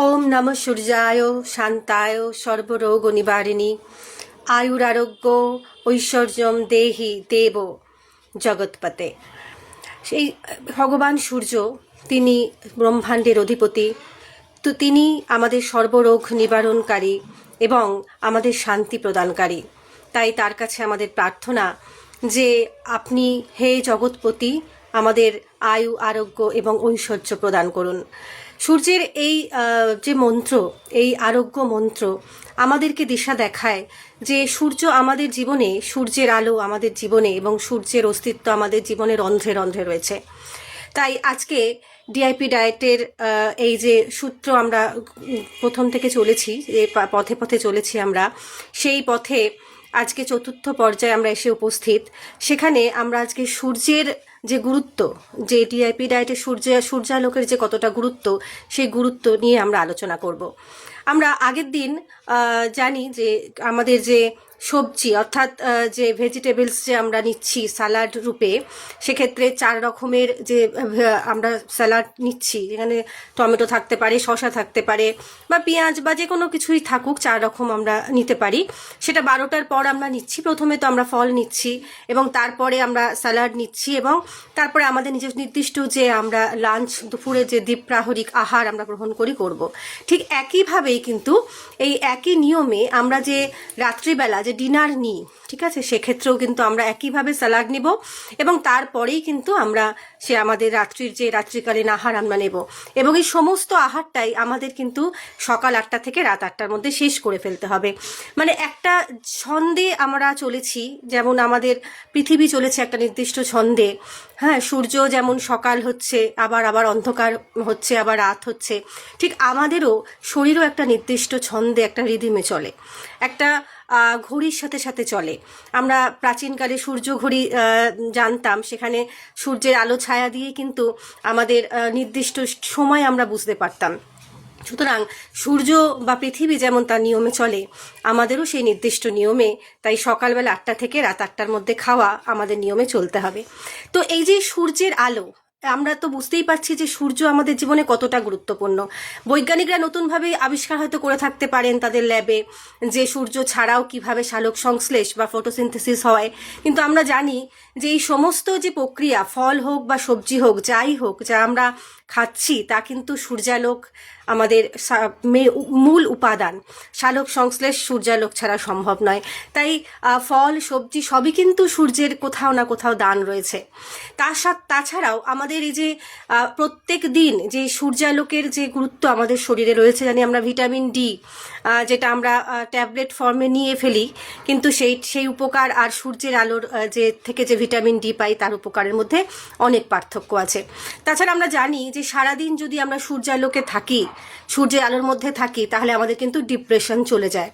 ওম নমঃ সূর্যায় শান্তায় সর্বরোগ নিবারিণী আয়ুরারোগ্য ঐশ্বর্যম দেহি দেব জগৎপতে। সেই ভগবান সূর্য, তিনি ব্রহ্মাণ্ডের অধিপতি। তো তিনি আমাদের সর্বরোগ নিবারণকারী এবং আমাদের শান্তি প্রদানকারী। তাই তার কাছে আমাদের প্রার্থনা যে আপনি হে জগৎপতি আমাদের আয়ু আরোগ্য এবং ঐশ্বর্য প্রদান করুন। সূর্যের এই যে মন্ত্র, এই আরোগ্য মন্ত্র আমাদেরকে দিশা দেখায় যে সূর্য আমাদের জীবনে, সূর্যের আলো আমাদের জীবনে এবং সূর্যের অস্তিত্ব আমাদের জীবনে রন্ধ্রে রন্ধ্রে রয়েছে। তাই আজকে ডিআইপি ডায়েটের এই যে সূত্র আমরা প্রথম থেকে চলেছি, যে পথে পথে চলেছি আমরা, সেই পথে আজকে চতুর্থ পর্যায়ে আমরা এসে উপস্থিত। সেখানে আমরা আজকে সূর্যের যে গুরুত্ব, যে ডিআইপি ডায়েটে সূর্যালোকের যে কতটা গুরুত্ব, সেই গুরুত্ব নিয়ে আমরা আলোচনা করব। আমরা আগের দিন জানি যে আমাদের যে সবজি অর্থাৎ যে ভেজিটেবলস যে আমরা নিচ্ছি স্যালাড রূপে, সেক্ষেত্রে 4 রকমের যে আমরা স্যালাড নিচ্ছি, যেখানে টমেটো থাকতে পারে, শসা থাকতে পারে বা পেঁয়াজ বা যে কোনো কিছুই থাকুক, 4 রকম আমরা নিতে পারি। সেটা 12টার পর আমরা নিচ্ছি। প্রথমে তো আমরা ফল নিচ্ছি এবং তারপরে আমরা স্যালাড নিচ্ছি এবং তারপরে আমাদের নির্দিষ্ট যে আমরা লাঞ্চ, দুপুরে যে দ্বীপ্রাহরিক আহার আমরা গ্রহণ করব। ঠিক একইভাবেই কিন্তু এই একই নিয়মে আমরা যে রাত্রিবেলা যে ডিনার নিই, ঠিক আছে, সেক্ষেত্রেও কিন্তু আমরা একইভাবে স্যালাড নিব এবং তারপরেই কিন্তু আমরা আমাদের রাত্রির যে রাত্রিকালীন আহার আমরা নেব এবং এই সমস্ত আহারটাই আমাদের কিন্তু সকাল 8টা থেকে রাত 8টার মধ্যে শেষ করে ফেলতে হবে। মানে একটা ছন্দে আমরা চলেছি, যেমন আমাদের পৃথিবী চলেছে একটা নির্দিষ্ট ছন্দে। হ্যাঁ, সূর্য যেমন সকাল হচ্ছে, আবার অন্ধকার হচ্ছে, আবার রাত হচ্ছে, ঠিক আমাদেরও শরীরও একটা নির্দিষ্ট ছন্দে, একটা রিদিমে চলে, একটা ঘড়ির সাথে সাথে চলে। আমরা প্রাচীনকালে সূর্য ঘড়ি জানতাম, সেখানে সূর্যের আলো ছায়া দিয়ে কিন্তু আমাদের নির্দিষ্ট সময় আমরা বুঝতে পারতাম। সুতরাং সূর্য বা পৃথিবী যেমন তার নিয়মে চলে, আমাদেরও সেই নির্দিষ্ট নিয়মে, তাই সকালবেলা 8টা থেকে রাত 8টার মধ্যে খাওয়া আমাদের নিয়মে চলতে হবে। তো এই যে সূর্যের আলো, আমরা তো বুঝতেই পারছি যে সূর্য আমাদের জীবনে কতটা গুরুত্বপূর্ণ। বৈজ্ঞানিকরা নতুনভাবে আবিষ্কার হয়তো করে থাকতে পারেন তাদের ল্যাবে, যে সূর্য ছাড়াও কিভাবে সালোক সংশ্লেষ বা ফটোসিনথেসিস হয়, কিন্তু আমরা জানি যে এই সমস্ত যে প্রক্রিয়া, ফল হোক বা সবজি হোক, যাই হোক, যা আমরা খাচ্ছি, তা কিন্তু সূর্যালোক আমাদের মূল উপাদান। সালোক সংশ্লেষ সূর্যালোক ছাড়া সম্ভব নয়। তাই ফল সবজি সবই কিন্তু সূর্যের কোথাও না কোথাও দান রয়েছে। তাছাড়াও আমাদের এই যে প্রত্যেক দিন যে সূর্যালোকের যে গুরুত্ব আমাদের শরীরে রয়েছে, জানি আমরা ভিটামিন ডি, যেটা আমরা ট্যাবলেট ফর্মে নিয়ে ফেলি, কিন্তু সেই উপকার আর সূর্যের আলোর যে থেকে যে ভিটামিন ডি পাই, তার উপকারের মধ্যে অনেক পার্থক্য আছে। তাছাড়া আমরা জানি যে সারাদিন যদি আমরা সূর্যালোকে থাকি, সূর্যের আলোর মধ্যে থাকি, তাহলে আমাদের কিন্তু ডিপ্রেশন চলে যায়।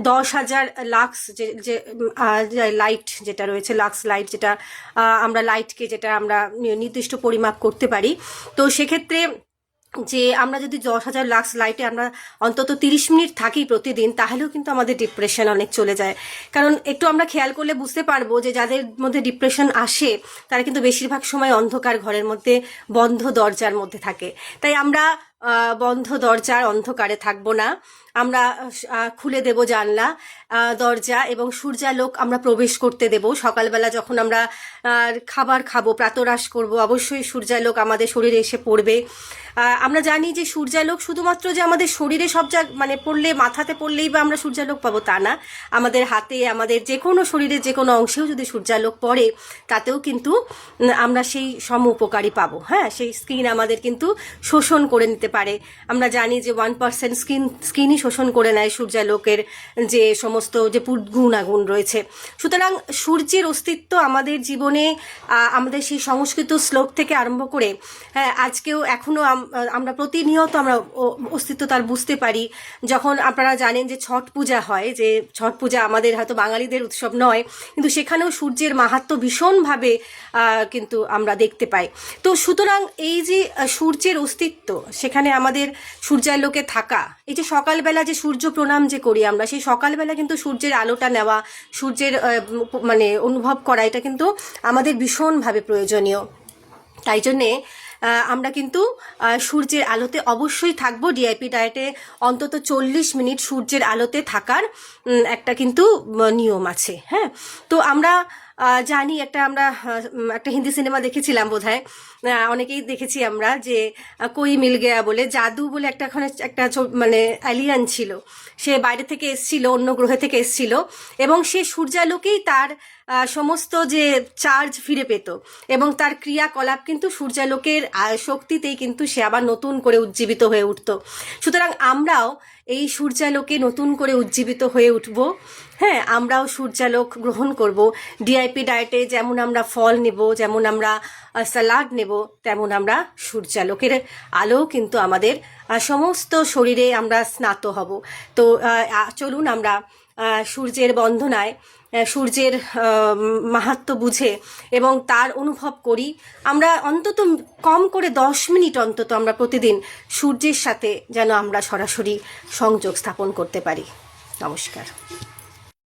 10,000 লাক্স যে লাইট যেটা রয়েছে, লাক্স লাইট, যেটা আমরা লাইটকে যেটা আমরা নির্দিষ্ট পরিমাপ করতে পারি, তো সেক্ষেত্রে যে আমরা যদি 10,000 লাক্স লাইটে আমরা অন্তত 30 মিনিট থাকি প্রতিদিন, তাহলেও কিন্তু আমাদের ডিপ্রেশন অনেক চলে যায়। কারণ একটু আমরা খেয়াল করলে বুঝতে পারবো যে যাদের মধ্যে ডিপ্রেশন আসে, তারা কিন্তু বেশিরভাগ সময় অন্ধকার ঘরের মধ্যে, বন্ধ দরজার মধ্যে থাকে। তাই আমরা বন্ধ দরজার অন্ধকারে থাকবো না, আমরা খুলে দেব জানলা দরজা এবং সূর্যালোক আমরা প্রবেশ করতে দেব। সকালবেলা যখন আমরা খাবার খাবো, প্রাতরাশ করব, অবশ্যই সূর্যালোক আমাদের শরীরে এসে পড়বে। আমরা জানি যে সূর্যালোক শুধুমাত্র যে আমাদের শরীরে সব মানে পড়লে, মাথাতে পড়লেই বা আমরা সূর্যালোক পাবো তা না, আমাদের হাতে, আমাদের যে কোনো শরীরের যে কোনো অংশেও যদি সূর্যালোক পড়ে, তাতেও কিন্তু আমরা সেই সম উপকারী পাবো। হ্যাঁ, সেই স্কিন আমাদের কিন্তু শোষণ করে নিতে পারে। আমরা জানি যে 1% স্কিনই শোষণ করে নেয় সূর্যালোকের যে সমস্ত যে গুণাগুণ রয়েছে। সুতরাং সূর্যের অস্তিত্ব আমাদের জীবনে, আমাদের সেই সংস্কৃত শ্লোক থেকে আরম্ভ করে আজকেও এখনো আমরা প্রতিনিয়ত আমরা অস্তিত্ব তার বুঝতে পারি। যখন আপনারা জানেন যে ছট পূজা হয়, যে ছট পূজা আমাদের হয়তো বাঙালিদের উৎসব নয়, কিন্তু সেখানেও সূর্যের মাহাত্ম্য ভীষণভাবে কিন্তু আমরা দেখতে পাই। তো সুতরাং এই যে সূর্যের অস্তিত্ব, সেখানে আমাদের সূর্যালোকে থাকা, এই যে সকালবেলা যে সূর্য প্রণাম যে করি আমরা, সেই সকালবেলা কিন্তু সূর্যের আলোটা নেওয়া, সূর্যের মানে অনুভব করা, এটা কিন্তু আমাদের ভীষণভাবে প্রয়োজনীয়। তাই জন্যে আমরা কিন্তু সূর্যের আলোতে অবশ্যই থাকবো। ডিআইপি ডায়েটে অন্তত 40 মিনিট সূর্যের আলোতে থাকার একটা কিন্তু নিয়ম আছে। হ্যাঁ, তো আমরা জানি আমরা একটা হিন্দি সিনেমা দেখেছিলাম বোধহয়, অনেকেই দেখেছি আমরা, যে কই মিল গেয়া বলে, জাদু বলে একটা মানে অ্যালিয়ান ছিল, সে বাইরে থেকে এসছিল, অন্য গ্রহ থেকে এসছিল, এবং সে সূর্যালোকেই তার সমস্ত যে চার্জ ফিরে পেত, এবং তার ক্রিয়াকলাপ কিন্তু সূর্যালোকের শক্তিতেই কিন্তু সে আবার নতুন করে উজ্জীবিত হয়ে উঠত। সুতরাং আমরাও এই সূর্যালোকে নতুন করে উজ্জীবিত হয়ে উঠব। হ্যাঁ, আমরাও সূর্যালোক গ্রহণ করব। ডিআইপি ডায়েটে যেমন আমরা ফল নেব, যেমন আমরা স্যালাড নেব, তেমন আমরা সূর্যালোকের আলো কিন্তু আমাদের সমস্ত শরীরে আমরা স্নাত হব। তো চলুন আমরা সূর্যের বন্দনায়, সূর্যের মাহাত্ম্য বুঝে এবং তার অনুভব করি। আমরা অন্তত কম করে 10 মিনিট অন্তত আমরা প্রতিদিন সূর্যের সাথে যেন আমরা সরাসরি সংযোগ স্থাপন করতে পারি। নমস্কার।